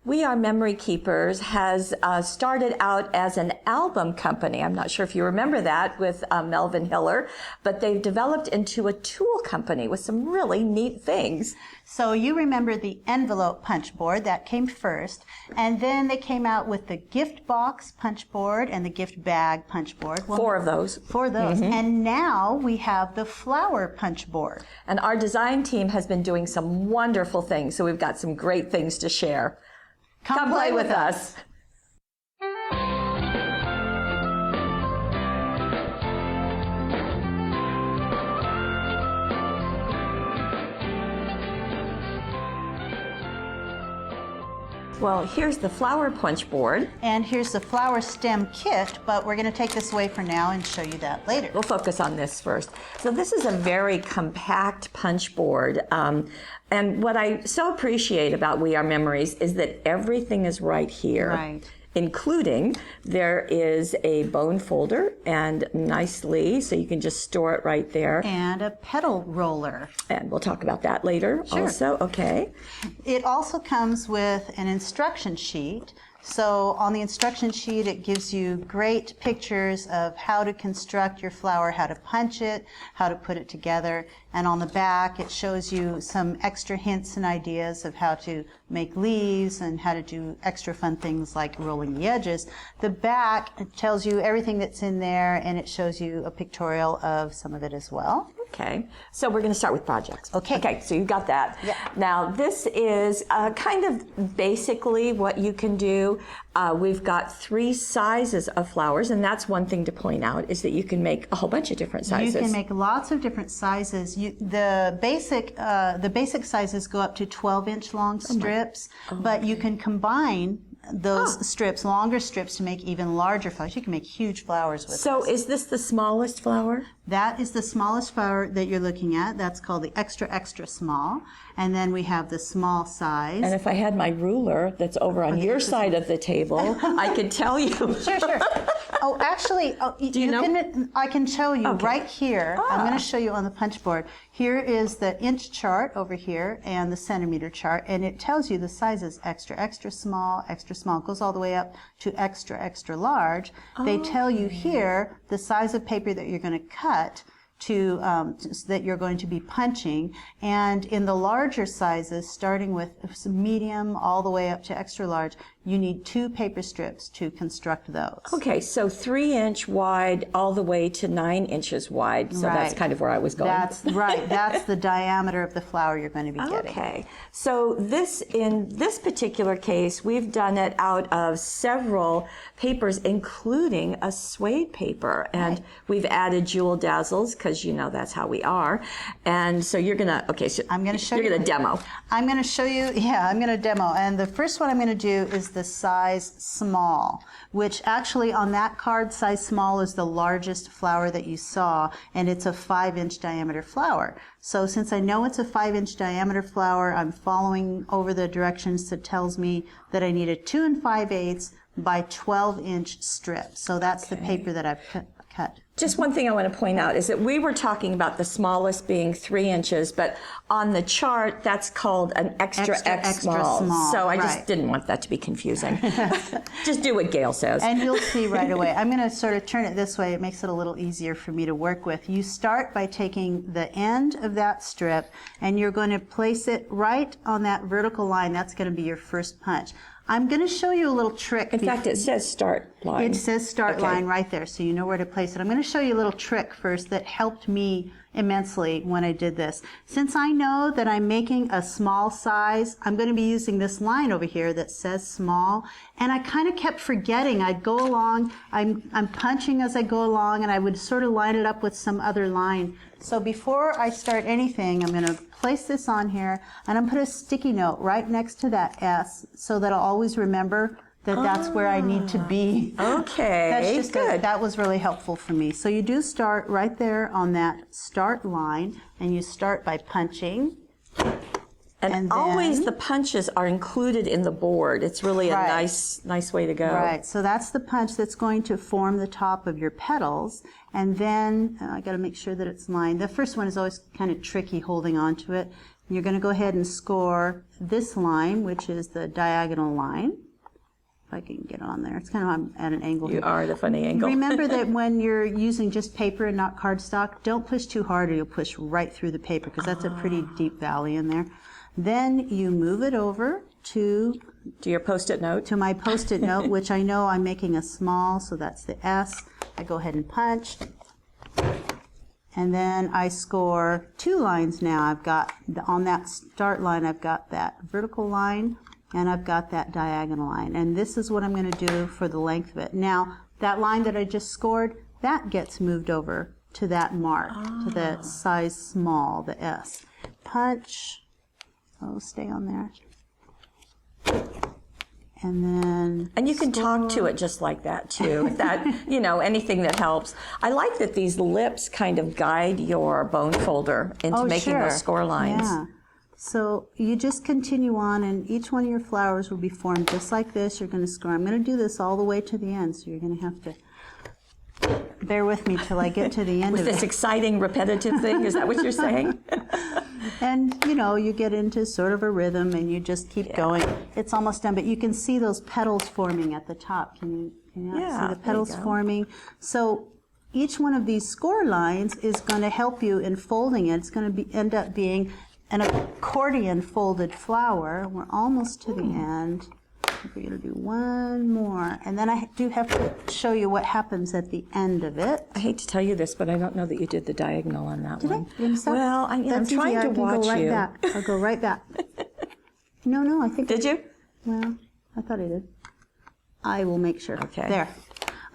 We Are Memory Keepers has started out as an album company. I'm not sure if you remember that with Melvin Hiller, but they've developed into a tool company with some really neat things. So you remember the envelope punch board, that came first, and then they came out with the gift box punch board and the gift bag punch board. Well, 4 of those. 4 of those. Mm-hmm. And now we have the flower punch board. And our design team has been doing some wonderful things, so we've got some great things to share. Come play with us. Well, here's the flower punch board. And here's the flower stem kit, but we're going to take this away for now and show you that later. We'll focus on this first. So this is a very compact punch board. And what I so appreciate about We Are Memories is that everything is right here. Right. Including there is a bone folder, and nicely, so you can just store it right there. And a petal roller. And we'll talk about that later. Sure. Also. Okay. It also comes with an instruction sheet. So on the instruction sheet, it gives you great pictures of how to construct your flower, how to punch it, how to put it together. And on the back, it shows you some extra hints and ideas of how to make leaves and how to do extra fun things like rolling the edges. The back tells you everything that's in there, and it shows you a pictorial of some of it as well. Okay, so we're going to start with projects. Okay, so you got that. Yeah. Now this is kind of basically what you can do. We've got 3 sizes of flowers, and that's one thing to point out, is that you can make a whole bunch of different sizes. You can make lots of different sizes. The basic sizes go up to 12-inch long strips, but you can combine those strips, longer strips, to make even larger flowers. You can make huge flowers with So this. is this the smallest flower? That is the smallest flower that you're looking at. That's called the extra, extra small. And then we have the small size. And if I had my ruler that's over on your side of the table, I could tell you. Sure. Oh, actually, Do you know? I can show you right here. I'm going to show you on the punch board. Here is the inch chart over here and the centimeter chart, and it tells you the sizes: extra, extra small, extra small. It goes all the way up to extra, extra large. They tell you here the size of paper that you're going to cut that you're going to be punching, and in the larger sizes, starting with medium all the way up to extra large, you need 2 paper strips to construct those. Okay, so 3-inch wide all the way to 9 inches wide. So that's kind of where I was going. That's right. That's the diameter of the flower you're going to be getting. Okay, so in this particular case, we've done it out of several papers, including a suede paper, and we've added jewel dazzles because you know that's how we are. And so you're gonna so I'm going to show you. You're gonna demo. I'm going to show you. Yeah, I'm going to demo. And the first one I'm going to do is the size small, which actually on that card, size small is the largest flower that you saw, and it's a 5-inch diameter flower. So since I know it's a 5-inch diameter flower, I'm following over the directions that tells me that I need a 2 5/8 by 12-inch strip. So that's the paper that I've cut. Just one thing I want to point out is that we were talking about the smallest being 3 inches, but on the chart, that's called an extra small. So I just didn't want that to be confusing. Just do what Gail says. And you'll see right away. I'm going to sort of turn it this way. It makes it a little easier for me to work with. You start by taking the end of that strip, and you're going to place it right on that vertical line. That's going to be your first punch. I'm going to show you a little trick. In fact, it says start line. It says start line right there, so you know where to place it. I'm going to show you a little trick first that helped me immensely when I did this. Since I know that I'm making a small size, I'm going to be using this line over here that says small, and I kind of kept forgetting. I'd go along, I'm punching as I go along, and I would sort of line it up with some other line. So before I start anything, I'm going to place this on here, and I'm going to put a sticky note right next to that S so that I'll always remember that that's where I need to be. Okay, That's just good. That was really helpful for me. So you do start right there on that start line, and you start by punching. And always the punches are included in the board. It's really a nice way to go. Right, so that's the punch that's going to form the top of your petals. And then I got to make sure that it's lined. The first one is always kind of tricky holding on to it. You're going to go ahead and score this line, which is the diagonal line. If I can get on there. It's kind of at an angle. You are at a funny angle. Remember that when you're using just paper and not cardstock, don't push too hard or you'll push right through the paper because that's a pretty deep valley in there. Then you move it over to your Post-it note. To my Post-it note, which I know I'm making a small, so that's the S. I go ahead and punch. And then I score 2 lines now. I've got, on that start line, I've got that vertical line and I've got that diagonal line. And this is what I'm going to do for the length of it. Now, that line that I just scored, that gets moved over to that mark, to the size small, the S. Punch. Oh, stay on there. And then... And you can talk to it just like that, too. That, you know, anything that helps. I like that these lips kind of guide your bone folder into making those score lines. Yeah. So you just continue on, and each one of your flowers will be formed just like this. You're going to score. I'm going to do this all the way to the end, so you're going to have to bear with me till I get to the end With of it. this exciting, repetitive thing, is that what you're saying? And, you know, you get into sort of a rhythm, and you just keep going. It's almost done, but you can see those petals forming at the top. Can you see the petals forming? So each one of these score lines is going to help you in folding it. It's going to end up being an accordion folded flower. We're almost to the end. We're going to do one more. And then I do have to show you what happens at the end of it. I hate to tell you this, but I don't know that you did the diagonal on that one. Did I? Well, I'm trying to watch go right you. Back. I'll go right back. No, I think... Did you? Well, I thought I did. I will make sure. Okay. There.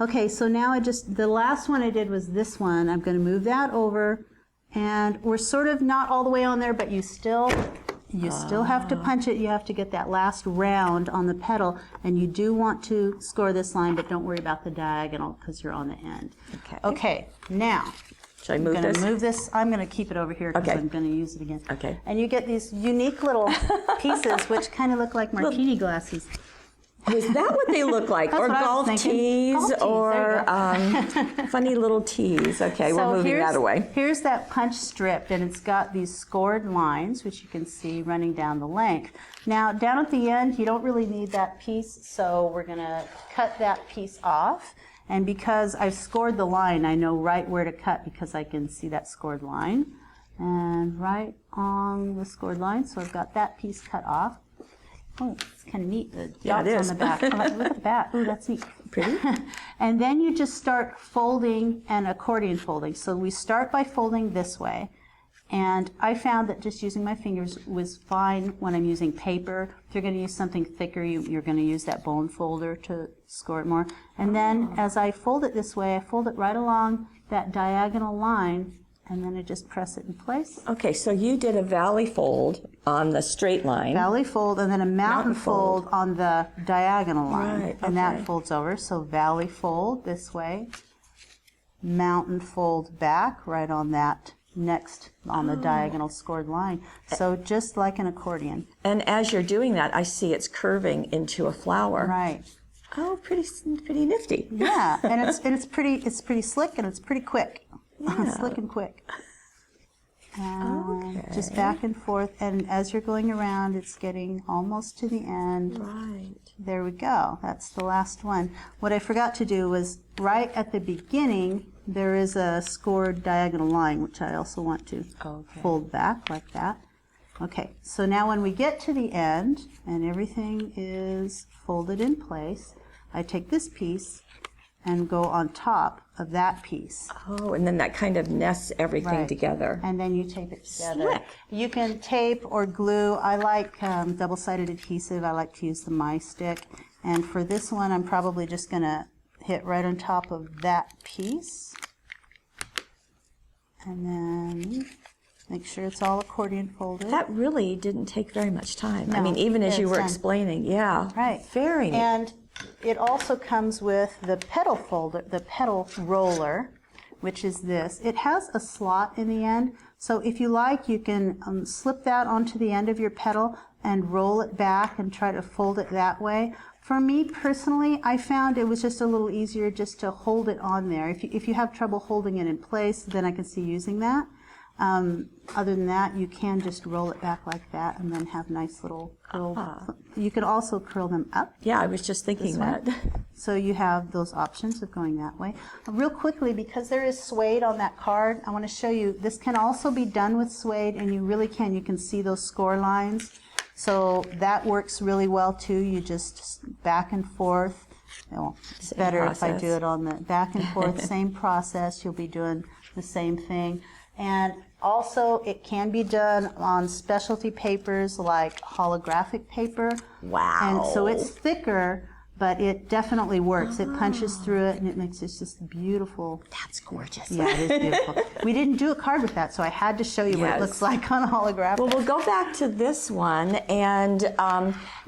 Okay, so now the last one I did was this one. I'm going to move that over. And we're sort of not all the way on there, but you still have to punch it. You have to get that last round on the petal, and you do want to score this line, but don't worry about the diagonal because you're on the end. Okay, now, should I move this? I'm going to move this. I'm going to keep it over here because Okay. I'm going to use it again. Okay. And you get these unique little pieces, which kind of look like martini glasses. Is that what they look like? That's Or what I was golf thinking. tees, Golf tees, or funny little tees. Okay, we're moving that away. Here's that punch strip, and it's got these scored lines, which you can see running down the length. Now, down at the end, you don't really need that piece, so we're going to cut that piece off. And because I've scored the line, I know right where to cut because I can see that scored line. And right on the scored line, so I've got that piece cut off. Oh, it's kind of neat, the dots on the back. Look at the back. Oh, that's neat. Pretty. And then you just start folding and accordion folding. So we start by folding this way. And I found that just using my fingers was fine when I'm using paper. If you're going to use something thicker, you're going to use that bone folder to score it more. And then as I fold it this way, I fold it right along that diagonal line, and then I just press it in place. Okay, so you did a valley fold on the straight line. Valley fold, and then a mountain fold on the diagonal line. Right, and that folds over. So valley fold this way, mountain fold back right on that next on the diagonal scored line. So just like an accordion. And as you're doing that, I see it's curving into a flower. Right. Oh, pretty nifty. Yeah, and it's pretty slick and it's pretty quick. Yeah. Slick and quick. Okay. Just back and forth, and as you're going around, it's getting almost to the end. Right. There we go. That's the last one. What I forgot to do was right at the beginning, there is a scored diagonal line, which I also want to fold back like that. Okay, so now when we get to the end and everything is folded in place, I take this piece and go on top of that piece. Oh, and then that kind of nests everything together. And then you tape it together. Slick. You can tape or glue. I like double-sided adhesive. I like to use the My Stick. And for this one, I'm probably just going to hit right on top of that piece. And then make sure it's all accordion folded. That really didn't take very much time. No, I mean, even as you it's were done. explaining, yeah. Right. Very neat. And it also comes with the petal folder, the petal roller, which is this. It has a slot in the end, so if you like, you can slip that onto the end of your petal and roll it back and try to fold it that way. For me personally, I found it was just a little easier just to hold it on there. If you have trouble holding it in place, then I can see using that. Other than that, you can just roll it back like that and then have nice little curl. You can also curl them up. Yeah, I was just thinking that. So you have those options of going that way. Real quickly, because there is suede on that card, I want to show you, this can also be done with suede, and you really can. You can see those score lines. So that works really well too. You just back and forth. Well, it's better if I do it on the back and forth, same process. You'll be doing the same thing. And also, it can be done on specialty papers like holographic paper. Wow. And so it's thicker, but it definitely works. It punches through it, and it makes it just beautiful. That's gorgeous. Yeah, it is beautiful. We didn't do a card with that, so I had to show you what it looks like on a holographic. Well, we'll go back to this one, and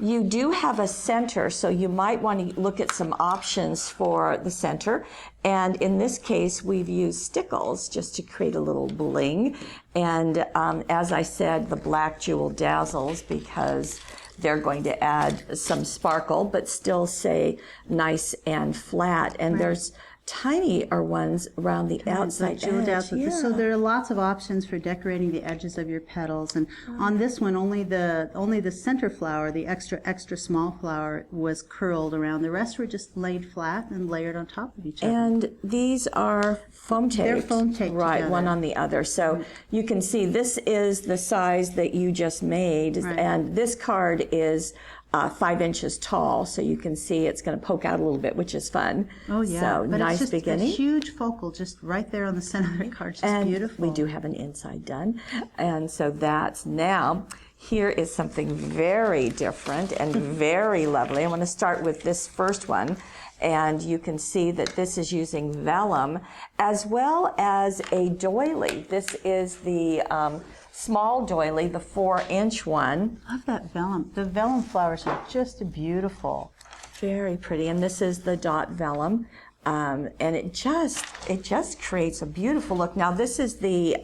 you do have a center, so you might want to look at some options for the center. And in this case, we've used stickles just to create a little bling. And as I said, the black jewel dazzles because they're going to add some sparkle, but still say nice and flat. And there's tinier ones around the outside edge. Yeah. So there are lots of options for decorating the edges of your petals. And on this one, only the center flower, the extra small flower, was curled around. The rest were just laid flat and layered on top of each other. And these are foam taped. They're foam taped right, together. one on the other. So you can see this is the size that you just made, and this card is 5 inches tall, so you can see it's going to poke out a little bit, which is fun. Oh yeah, so but nice it's just beginning. a huge focal just right there on the center of the card. Just And beautiful. we do have an inside done, and so that's now. Here is something very different and very lovely. I want to start with this first one, and you can see that this is using vellum as well as a doily. This is the small doily, the 4-inch one. Love that vellum. The vellum flowers are just beautiful. Very pretty, and this is the dot vellum. And it just creates a beautiful look. Now this is the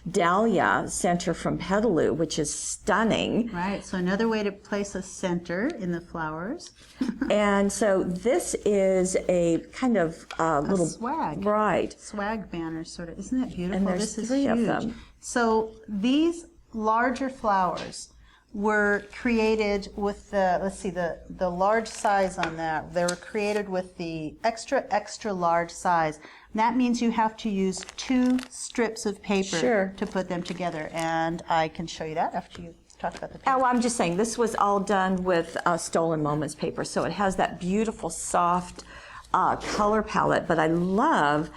Dahlia center from Petaloo, which is stunning. Right, so another way to place a center in the flowers. And so this is a kind of little swag. Right. Swag banner sort of. Isn't that beautiful? And there's this is 3 huge. of them. So these larger flowers were created with the, let's see, the large size on that. They were created with the extra large size. And that means you have to use 2 strips of paper to put them together. And I can show you that after you talk about the paper. Oh, I'm just saying, this was all done with Stolen Moments paper, so it has that beautiful, soft color palette. But I love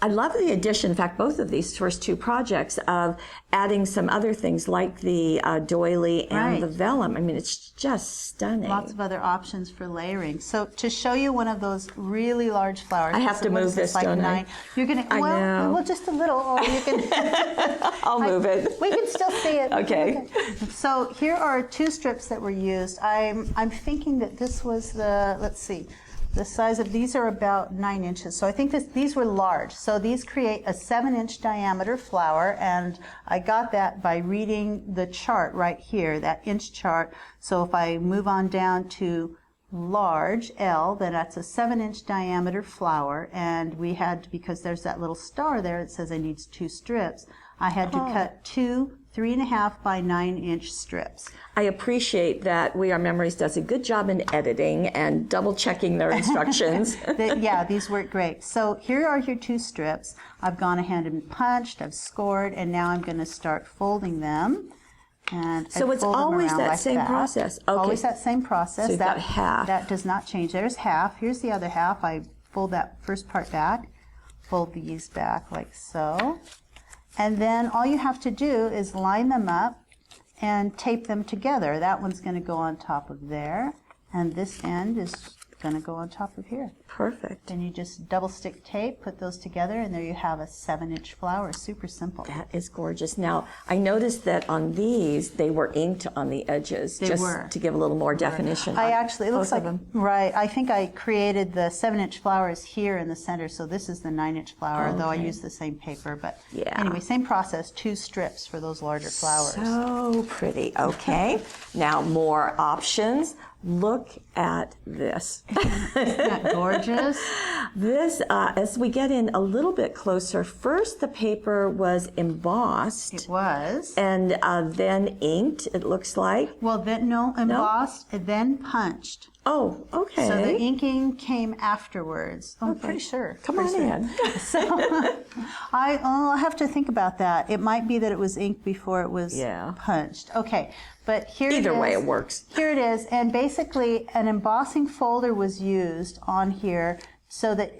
the addition, in fact, both of these first 2 projects, of adding some other things like the doily and the vellum. I mean, it's just stunning. Lots of other options for layering. So to show you one of those really large flowers. I have to move this, like don't 9. You're going to, I know. well, just a little. Or you can. I'll move it. We can still see it. Okay. So here are 2 strips that were used. I'm thinking that this was the, let's see. The size of these are about 9 inches. So I think these were large. So these create a 7-inch diameter flower, and I got that by reading the chart right here, that inch chart. So if I move on down to large, L, then that's a 7-inch diameter flower, and we had to, because there's that little star there that says I need 2 strips, I had to cut 2 3.5 by 9-inch strips. I appreciate that We Are Memories does a good job in editing and double checking their instructions. Yeah, these work great. So here are your 2 strips. I've gone ahead and punched, I've scored, and now I'm going to start folding them. And So it's always that same process. Okay. Always that same process. So you've got half. That does not change. There's half. Here's the other half. I fold that first part back, fold these back like so. And then all you have to do is line them up and tape them together. That one's going to go on top of there, and this end is going to go on top of here. Perfect. Then you just double stick tape, put those together, and there you have a 7-inch flower. Super simple. That is gorgeous. Now, I noticed that on these, they were inked on the edges, just to give a little more definition. I actually, it looks both like, of them. right, I think I created the 7-inch flowers here in the center, so this is the 9-inch flower, though I used the same paper. But anyway, same process, 2 strips for those larger flowers. So pretty. Okay. Now, more options. look at this. Isn't that gorgeous? This, as we get in a little bit closer, first the paper was embossed. It was. And then inked, it looks like. Well, then, no, embossed, and then punched. Oh, okay. So the inking came afterwards. I'm pretty sure. Come on in. So I'll have to think about that. It might be that it was inked before it was punched. Okay, but here Either way, it works. Here it is, and basically an embossing folder was used on here so that,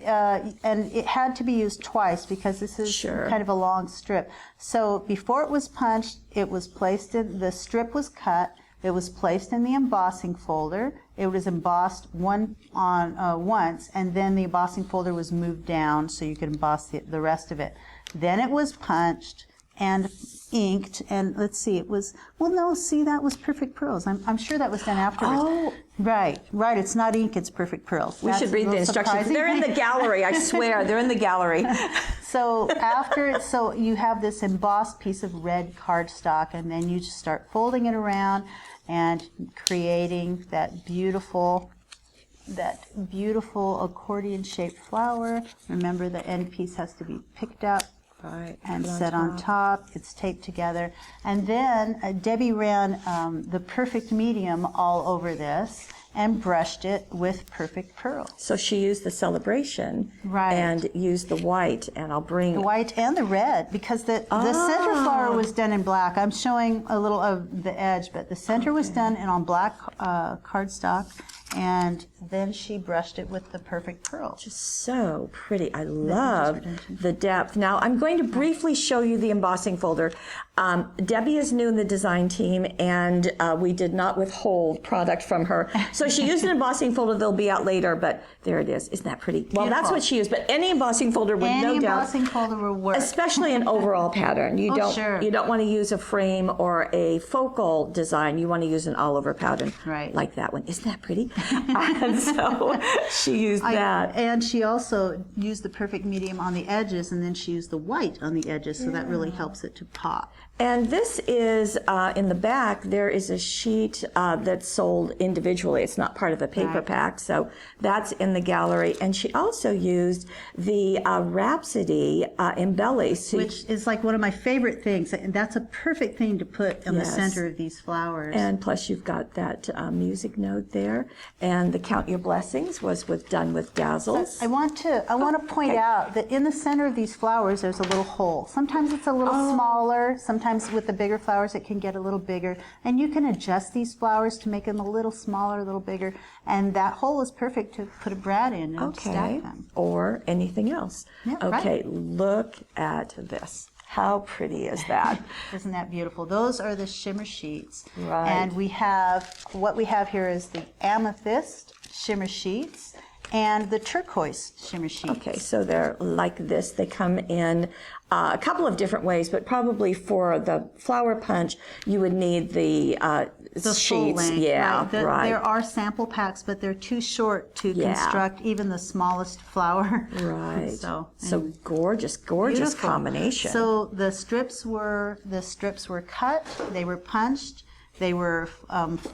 and it had to be used twice because this is kind of a long strip. So before it was punched, it was placed in, the strip was cut, it was placed in the embossing folder. It was embossed once, and then the embossing folder was moved down so you could emboss the rest of it. Then it was punched and inked, and let's see, it was, well, no, see, that was Perfect Pearls. I'm sure that was done afterwards. Oh. Right, it's not ink, it's Perfect Pearls. We should read the instructions. They're in the gallery, I swear, they're in the gallery. So so you have this embossed piece of red cardstock, and then you just start folding it around and creating that beautiful accordion-shaped flower. Remember, the end piece has to be picked up and set on top. It's taped together. And then Debbie ran the perfect medium all over this and brushed it with Perfect Pearls. So she used the Celebration and used the white, and I'll bring... The white and the red, because the center flower was done in black. I'm showing a little of the edge, but the center was done on black cardstock, and then she brushed it with the Perfect Pearls. Just so pretty. I love the depth. Now, I'm going to briefly show you the embossing folder. Debbie is new in the design team, and we did not withhold product from her. So she used an embossing folder that'll be out later, but there it is. Isn't that pretty? Well, that's what she used, but any embossing folder would no doubt. Any embossing folder will work. Especially an overall pattern. You don't want to use a frame or a focal design. You want to use an all-over pattern like that one. Isn't that pretty? And so she used that. And she also used the perfect medium on the edges, and then she used the white on the edges, so that really helps it to pop. And this is, in the back, there is a sheet that's sold individually. It's not part of a paper pack, so that's in the gallery. And she also used the Rhapsody Embellish. Which is like one of my favorite things. And that's a perfect thing to put in the center of these flowers. And plus you've got that music note there. And the Count Your Blessings was done with Dazzles. I want to point out that in the center of these flowers, there's a little hole. Sometimes it's a little smaller. Sometimes with the bigger flowers, it can get a little bigger. And you can adjust these flowers to make them a little smaller, a little bigger. And that hole is perfect to put a brad in and stack them. Or anything else. Yeah, look at this. How pretty is that? Isn't that beautiful? Those are the shimmer sheets. And what we have here is the amethyst shimmer sheets and the turquoise shimmer sheets. Okay, so they're like this. They come in a couple of different ways, but probably for the flower punch, you would need the sheets. Full length, yeah, There are sample packs, but they're too short to construct even the smallest flower. Right. So gorgeous combination. So the strips were cut. They were punched. They were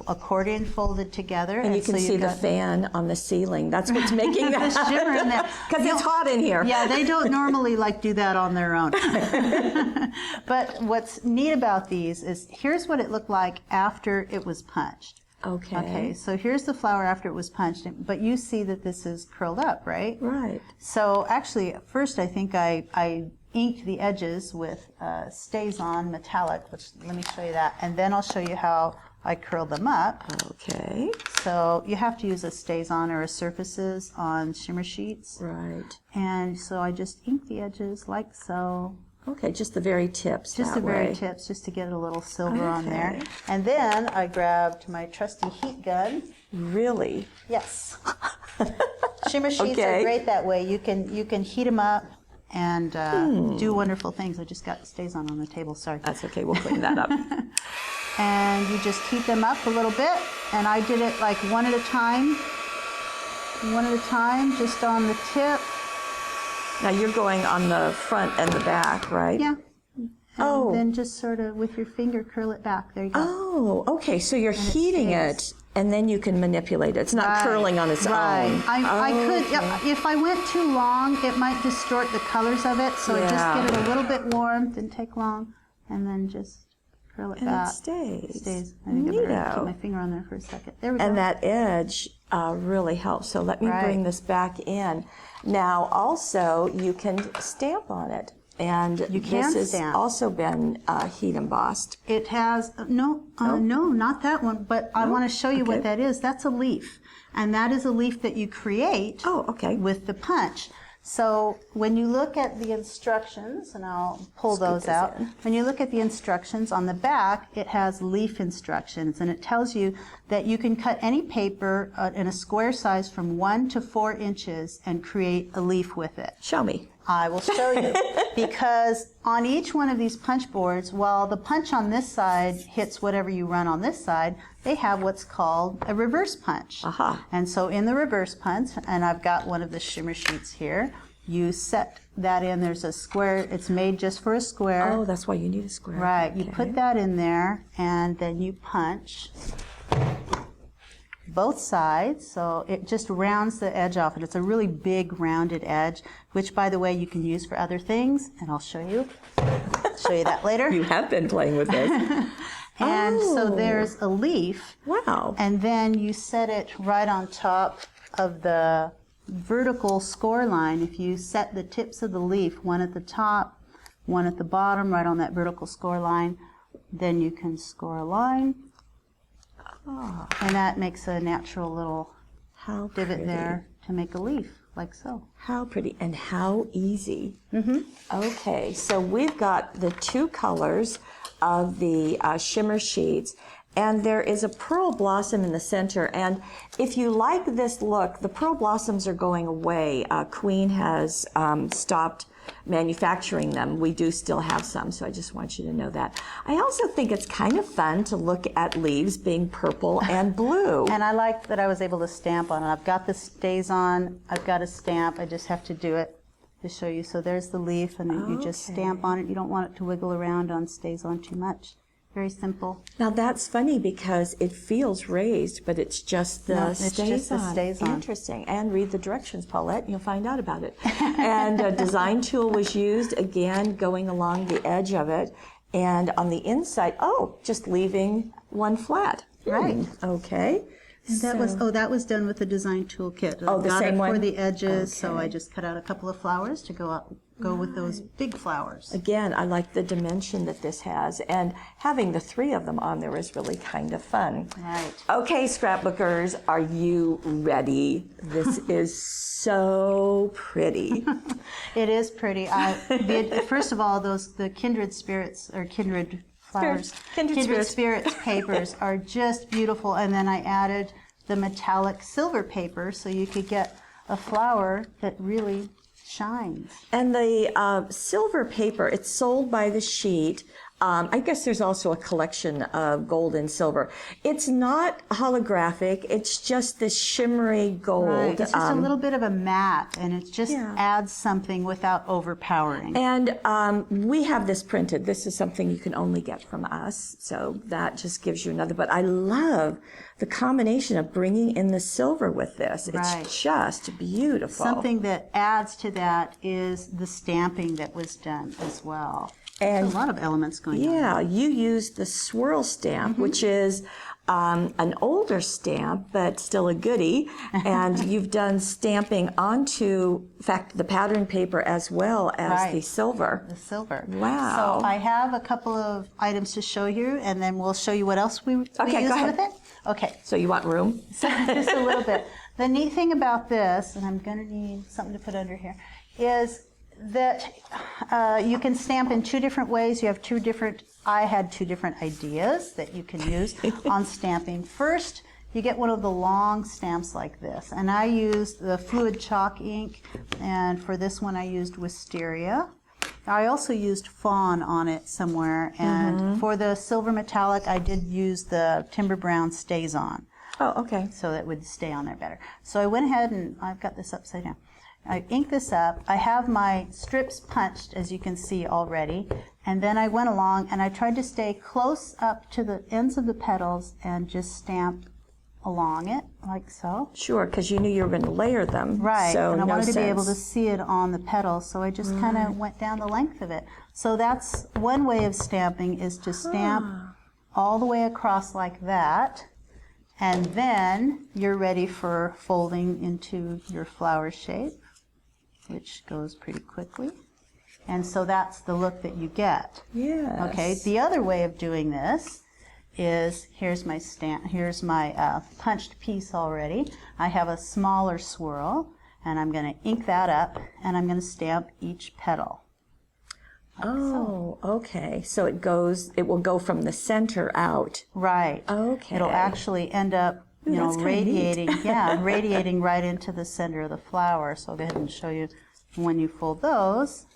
accordion folded together. And you can see the fan on the ceiling. That's what's making the shimmer in there. Because it's hot in here. Yeah, they don't normally do that on their own. But what's neat about these is here's what it looked like after it was punched. Okay, so here's the flower after it was punched, but you see that this is curled up, right? Right. So actually, at first I think I inked the edges with Stays-On metallic, which let me show you that, and then I'll show you how I curled them up. Okay. So you have to use a Stays-On or a Surfaces on shimmer sheets. Right. And so I just inked the edges like so. Okay, just the very tips. Just the very tips, just to get a little silver on there. And then I grabbed my trusty heat gun. Really? Yes. Shimmer sheets are great that way. You can heat them up and do wonderful things. I just got Stays-On on the table, sorry. That's okay, we'll clean that up. And you just heat them up a little bit, and I did it like one at a time, just on the tip. Now you're going on the front and the back, right? Yeah. And then just sort of with your finger curl it back. There you go. Oh, okay. So you're heating it, and then you can manipulate it. It's not curling on its own. I could, if I went too long, it might distort the colors of it. So I just get it a little bit warm, didn't take long, and then just curl it back. It stays. It stays. I think I better keep my finger on there for a second. There we go. And that edge really helps. So let me bring this back in. Now, also, you can stamp on it. And this has also been heat embossed. It has, no, not that one, but I want to show you what that is. That's a leaf. And that is a leaf that you create with the punch. So when you look at the instructions, and I'll pull those out, when you look at the instructions on the back, it has leaf instructions, and it tells you that you can cut any paper in a square size from 1 to 4 inches and create a leaf with it. Show me. I will show you, because on each one of these punch boards, while the punch on this side hits whatever you run on this side, they have what's called a reverse punch. And so in the reverse punch, and I've got one of the shimmer sheets here, you set that in. There's a square, it's made just for a square. Oh, that's why you need a square. Right, you put that in there, and then you punch both sides, so it just rounds the edge off, and it's a really big rounded edge, which, by the way, you can use for other things, and I'll show you. Show you that later. You have been playing with this. And so there's a leaf. Wow. And then you set it right on top of the vertical score line. If you set the tips of the leaf, one at the top, one at the bottom, right on that vertical score line, then you can score a line. And that makes a natural little divot there to make a leaf, like so. How pretty and how easy. Okay, so we've got the 2 colors of the shimmer sheets, and there is a pearl blossom in the center. And if you like this look, the pearl blossoms are going away. Queen has stopped manufacturing them. We do still have some, so I just want you to know that. I also think it's kind of fun to look at leaves being purple and blue. And I like that I was able to stamp on it. I've got the stays on, I've got a stamp, I just have to do it to show you. So there's the leaf, and you just stamp on it. You don't want it to wiggle around on stays on too much. Very simple. Now that's funny because it feels raised, but it's just the stays on. Interesting. And read the directions, Paulette, and you'll find out about it. And a design tool was used, again, going along the edge of it. And on the inside, just leaving one flat. Right. Okay. And that was done with the design toolkit. The same one? For the edges, so I just cut out a couple of flowers to go with those big flowers. Again, I like the dimension that this has, and having the 3 of them on there is really kind of fun. Right. Okay, scrapbookers, are you ready? This is so pretty. It is pretty. First of all, the kindred spirits, or kindred flowers, kindred spirits papers are just beautiful. And then I added the metallic silver paper, so you could get a flower that really shines. And the silver paper, it's sold by the sheet. I guess there's also a collection of gold and silver. It's not holographic. It's just this shimmery gold. Right. It's just a little bit of a matte, and it just adds something without overpowering. And we have this printed. This is something you can only get from us, so that just gives you another. But I love the combination of bringing in the silver with this. It's just beautiful. Something that adds to that is the stamping that was done as well. And there's a lot of elements going on. Yeah, you used the swirl stamp, which is an older stamp, but still a goodie. And you've done stamping onto, in fact, the pattern paper as well as the silver. The silver. Wow. So I have a couple of items to show you, and then we'll show you what else we used with it. Okay. So you want room? So just a little bit. The neat thing about this, and I'm going to need something to put under here, is that you can stamp in 2 different ways. You have I had 2 different ideas that you can use on stamping. First, you get one of the long stamps like this, and I used the fluid chalk ink, and for this one I used wisteria. I also used fawn on it somewhere, and for the silver metallic I did use the timber brown stays on. Oh, okay. So that would stay on there better. So I went ahead, and I've got this upside down. I ink this up. I have my strips punched, as you can see already. And then I went along and I tried to stay close up to the ends of the petals and just stamp along it, like so. Sure, because you knew you were going to layer them. Right, so and I no wanted to be able to sense. see it on the petals, so I just kind of went down the length of it. So that's one way of stamping, is to stamp all the way across like that. And then you're ready for folding into your flower shape, which goes pretty quickly. And so that's the look that you get. Yes. Okay, the other way of doing this is, here's my punched piece already. I have a smaller swirl, and I'm going to ink that up, and I'm going to stamp each petal. Oh, okay. So it will go from the center out. Right. Okay. It'll actually end up, that's kinda radiating, radiating right into the center of the flower. So I'll go ahead and show you when you fold those,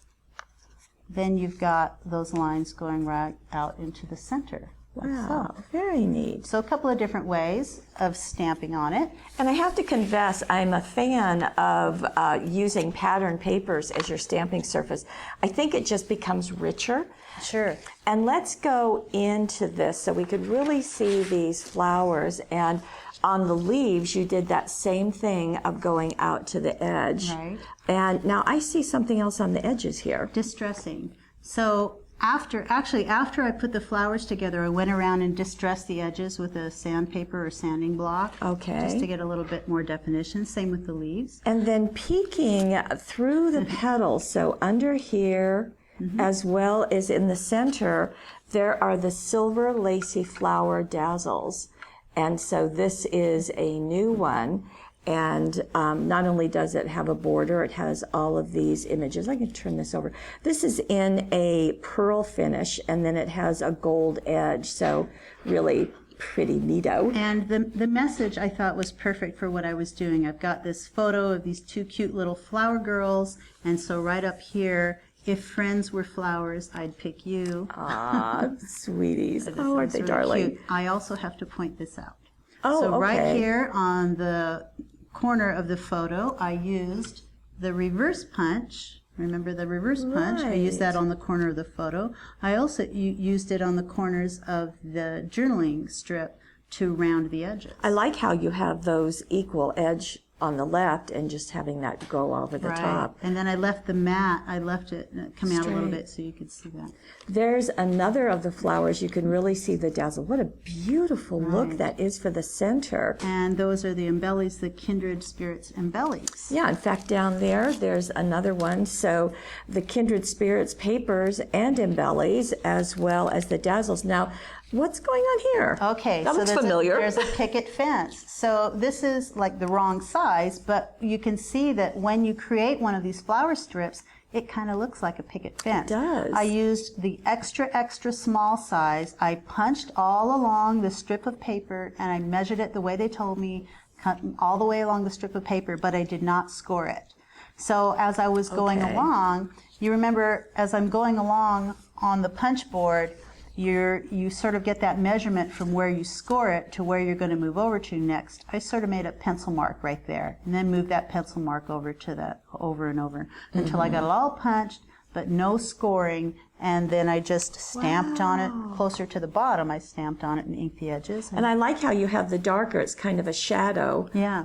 then you've got those lines going right out into the center. Wow, very neat. So a couple of different ways of stamping on it. And I have to confess, I'm a fan of using pattern papers as your stamping surface. I think it just becomes richer. Sure. And let's go into this so we could really see these flowers. And on the leaves, you did that same thing of going out to the edge. Right. And now I see something else on the edges here. Distressing. So after I put the flowers together, I went around and distressed the edges with a sandpaper or sanding block. Okay. Just to get a little bit more definition. Same with the leaves. And then peeking through the petals, so under here, as well as in the center, there are the silver lacy flower dazzles. And so this is a new one. And not only does it have a border, it has all of these images. I can turn this over. This is in a pearl finish, and then it has a gold edge. So really pretty neato. And the message I thought was perfect for what I was doing. I've got this photo of these two cute little flower girls. And so right up here, if friends were flowers, I'd pick you. Ah, sweeties. So this Oh, aren't one's they really darling? cute. I also have to point this out. Oh, so right okay. here on the corner of the photo, I used the reverse punch. Remember the reverse punch? I used that on the corner of the photo. I also used it on the corners of the journaling strip to round the edges. I like how you have those equal edge on the left and just having that go over the top. And then I left the mat, I left it come out a little Straight. bit so you could see that. There's another of the flowers. You can really see the dazzle. What a beautiful look that is for the center. And those are the embellies, the Kindred Spirits embellies. Yeah, in fact, down there, there's another one. So the Kindred Spirits papers and embellies, as well as the dazzles. Now, what's going on here? Okay, That so looks familiar. there's a picket fence. So this is like the wrong size, but you can see that when you create one of these flower strips, it kind of looks like a picket fence. It does. I used the extra small size. I punched all along the strip of paper and I measured it the way they told me, cut all the way along the strip of paper, but I did not score it. So as I was going Okay. along, you remember as I'm going along on the punch board, you sort of get that measurement from where you score it to where you're going to move over to next. I sort of made a pencil mark right there and then moved that pencil mark over to that over and over until I got it all punched, but no scoring. And then I just stamped on it closer to the bottom. I stamped on it and inked the edges. And I like how you have the darker. It's kind of a shadow. Yeah.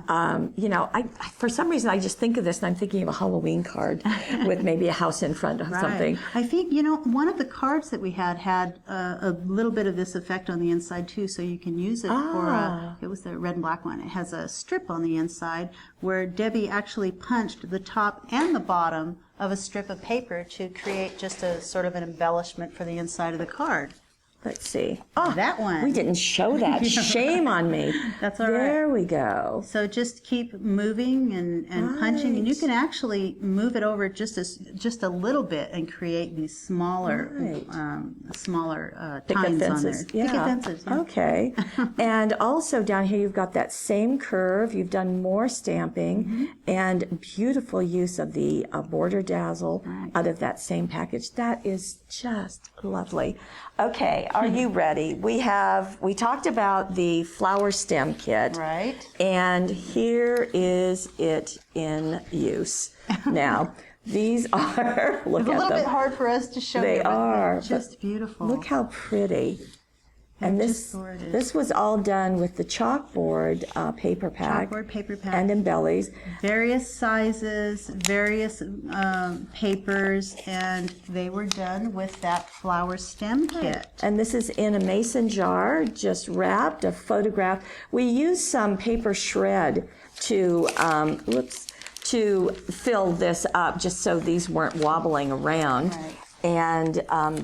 You know, I for some reason I just think of this and I'm thinking of a Halloween card with maybe a house in front of something. I think, one of the cards that we had a little bit of this effect on the inside too, so you can use it for it was the red and black one. It has a strip on the inside where Debbie actually punched the top and the bottom of a strip of paper to create just a sort of an embellishment for the inside of the card. Let's see. Oh, That one. We didn't show that. Shame on me. That's all right. There we go. So just keep moving and punching, and you can actually move it over just a little bit and create these smaller Picket tines fences. on there. Yeah. Picket fences. Yeah. Okay. And also down here you've got that same curve. You've done more stamping and beautiful use of the border dazzle out of that same package. That is just lovely. Okay. are you ready? We talked about the flower stem kit. Right. And here is it in use. Now, these are, look It's a at little them. bit hard for us to show They you, but are, they're just beautiful. Look how pretty. And They're this just gorgeous. this was all done with the chalkboard paper pack. Chalkboard paper pack. And embellies. Various sizes, various papers, and they were done with that flower stem kit. And this is in a mason jar, just wrapped, a photograph. We used some paper shred to, to fill this up, just so these weren't wobbling around. Right. And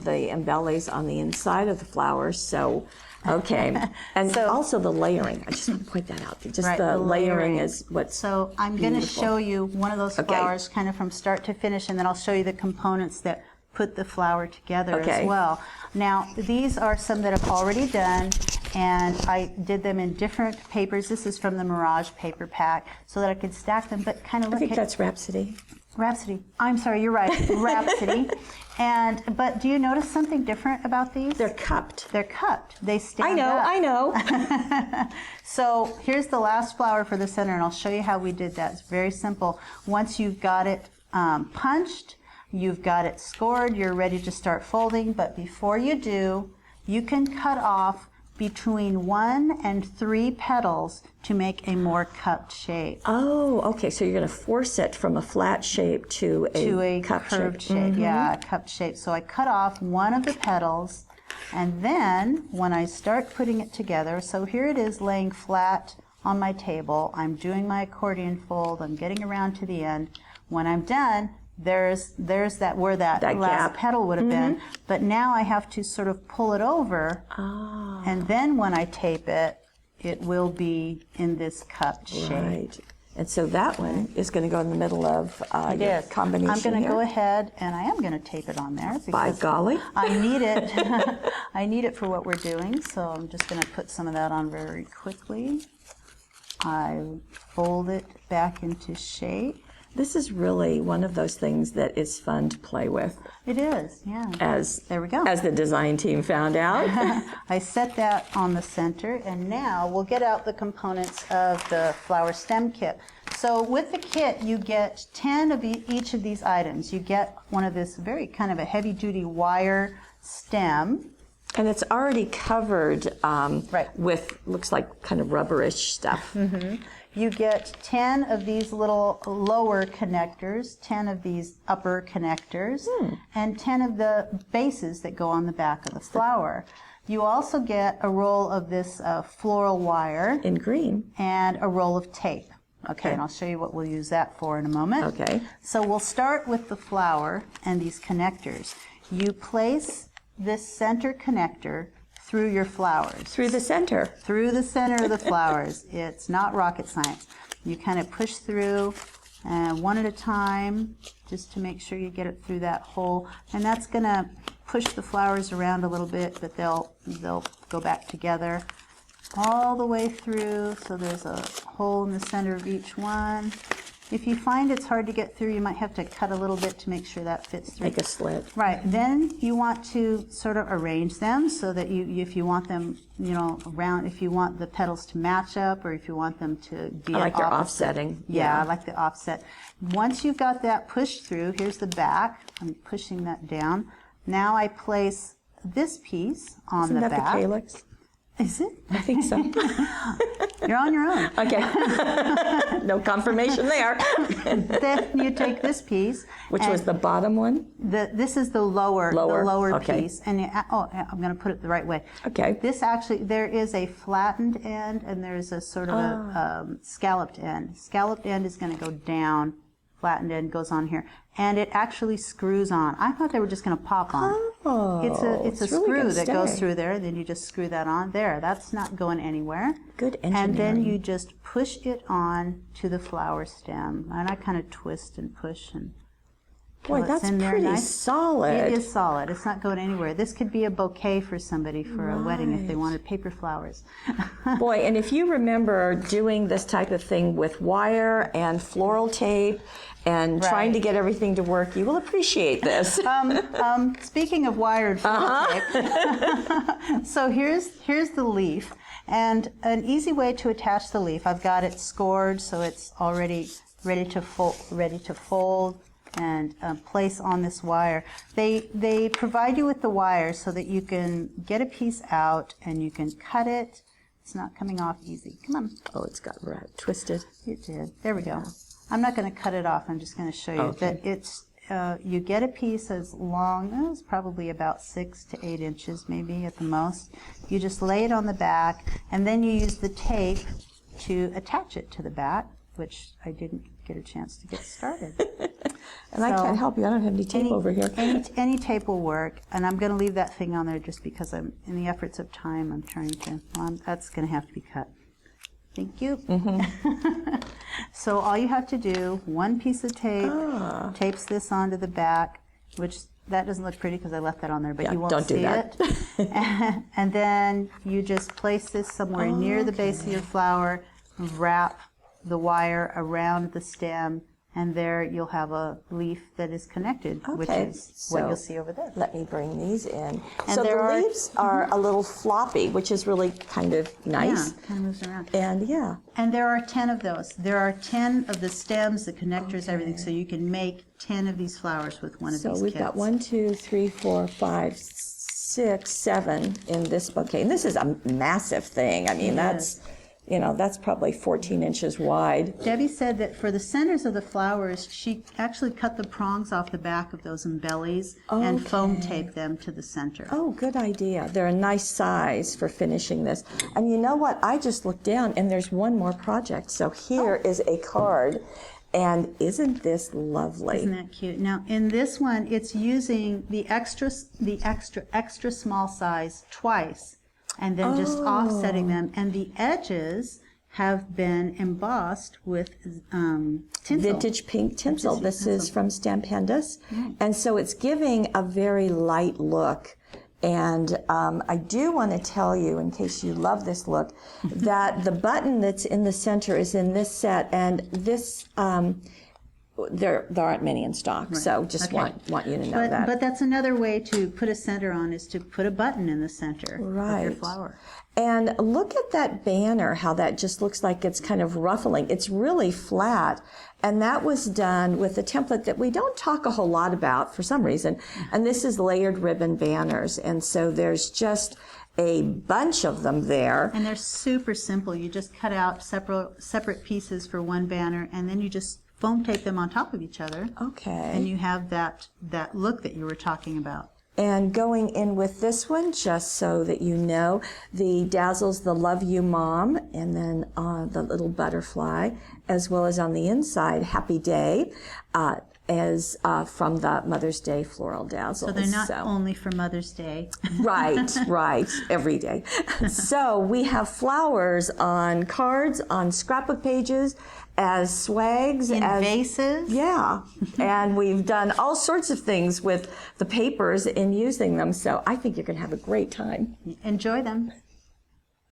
the embellies on the inside of the flowers. So, okay. And also the layering. I just want to point that out. Just Right, the the layering layering. is what's So I'm going to beautiful. show you one of those flowers kind of from start to finish, and then I'll show you the components that put the flower together Okay. as well. Now, these are some that I've already done, and I did them in different papers. This is from the Mirage paper pack, so that I could stack them, but kind of I look think at that's Rhapsody. Rhapsody. I'm sorry, you're right, Rhapsody. But do you notice something different about these? They're cupped. They're cupped. They stand I up. know. So here's the last flower for the center, and I'll show you how we did that. It's very simple. Once you've got it punched, you've got it scored, you're ready to start folding, but before you do, you can cut off between 1 and 3 petals to make a more cupped shape. Oh, okay. So you're going to force it from a flat shape to a cup curved shape. shape. Yeah, a cupped shape. So I cut off one of the petals, and then when I start putting it together, so here it is laying flat on my table. I'm doing my accordion fold. I'm getting around to the end. When I'm done, there's that where that last gap. petal would have been. But now I have to sort of pull it over, and then when I tape it, it will be in this cupped shape. Right. And so that one is going to go in the middle of your combination. I'm going to here. go ahead and I am going to tape it on there By because golly. I need it. I need it for what we're doing, so I'm just going to put some of that on very quickly. I fold it back into shape. This is really one of those things that is fun to play with. It is, yeah. There we go. As the design team found out. I set that on the center, and now we'll get out the components of the flower stem kit. So with the kit, you get 10 of each of these items. You get one of this very kind of a heavy-duty wire stem. And it's already covered Right. with, looks like kind of rubberish stuff. You get 10 of these little lower connectors, 10 of these upper connectors, and 10 of the bases that go on the back of the flower. You also get a roll of this floral wire In green. and a roll of tape. Okay, and I'll show you what we'll use that for in a moment. Okay. So we'll start with the flower and these connectors. You place this center connector through your flowers. Through the center. Through the center of the flowers. It's not rocket science. You kind of push through one at a time just to make sure you get it through that hole. And that's going to push the flowers around a little bit, but they'll go back together all the way through. So there's a hole in the center of each one. If you find it's hard to get through, you might have to cut a little bit to make sure that fits through. Make a slit. Right. Then you want to sort of arrange them so that if you want them, around, if you want the petals to match up, or if you want them to be I like your opposite. offsetting. Yeah, I like the offset. Once you've got that pushed through, here's the back. I'm pushing that down. Now I place this piece on Isn't the that back. the calyx? Is it? I think so. You're on your own. Okay. No confirmation there. Then you take this piece. Which and was the bottom one? this is the lower okay. piece. And I'm going to put it the right way. Okay. This actually, there is a flattened end and there's a sort of a scalloped end. Scalloped end is going to go down. Flattened end goes on here. And it actually screws on. I thought they were just going to pop on. Oh, It's a really screw gonna that goes stay. through there. Then you just screw that on. There, that's not going anywhere. Good And then engineering. you just push it on to the flower stem. And I kind of twist and push and Boy, It's that's in there pretty nice. solid. It is solid. It's not going anywhere. This could be a bouquet for somebody for a wedding if they wanted paper flowers. Boy, and if you remember doing this type of thing with wire and floral tape and trying to get everything to work, you will appreciate this. Speaking of wire and floral tape, so here's the leaf, and an easy way to attach the leaf. I've got it scored so it's already ready to fold and place on this wire. They provide you with the wire so that you can get a piece out and you can cut it. It's not coming off easy. Come on. Oh, it's got twisted. It did. There we go. I'm not going to cut it off. I'm just going to show you that it's you get a piece as long as probably about 6 to 8 inches, maybe at the most. You just lay it on the back, and then you use the tape to attach it to the back, which I didn't get a chance to get started. And I can't help you. I don't have any tape over here. Any tape will work, and I'm going to leave that thing on there just because I'm in the efforts of time. I'm trying to. That's going to have to be cut. Thank you. So all you have to do, one piece of tape, tapes this onto the back, which that doesn't look pretty because I left that on there, but you won't see it. And then you just place this somewhere near the base of your flower, wrap the wire around the stem, and there you'll have a leaf that is connected, which is what you'll see over there. Let me bring these in. And so there the are- leaves are a little floppy, which is really kind of nice. Yeah, kind of moves around. And And there are 10 of those. There are 10 of the stems, the connectors, everything. So you can make 10 of these flowers with one of these kits. so we've got 1, 2, 3, 4, 5, 6, 7 in this bouquet. And this is a massive thing. I mean, that's probably 14 inches wide. Debbie said that for the centers of the flowers, she actually cut the prongs off the back of those embellies and foam taped them to the center. Oh, good idea. They're a nice size for finishing this. And you know what? I just looked down and there's one more project. So here is a card. And isn't this lovely? Isn't that cute? Now, in this one, it's using the extra small size twice, and then just offsetting them. And the edges have been embossed with tinsel. Vintage pink tinsel. This is from Stampendos. And so it's giving a very light look. And I do want to tell you, in case you love this look, that the button that's in the center is in this set, and this there aren't many in stock. So just want you to know that. But that's another way to put a center on, is to put a button in the center of your flower. And look at that banner, how that just looks like it's kind of ruffling. It's really flat. And that was done with a template that we don't talk a whole lot about for some reason. And this is layered ribbon banners. And so there's just a bunch of them there. And they're super simple. You just cut out separate pieces for one banner, and then you just foam tape them on top of each other. Okay. And you have that look that you were talking about. And going in with this one, just so that you know, the Dazzle's the Love You Mom, and then the little butterfly, as well as on the inside, Happy Day, as from the Mother's Day Floral Dazzles. So they're not only for Mother's Day. Right, every day. So we have flowers on cards, on scrapbook pages, as swags, In as vases. Yeah, and we've done all sorts of things with the papers in using them. So I think you're going to have a great time. Enjoy them.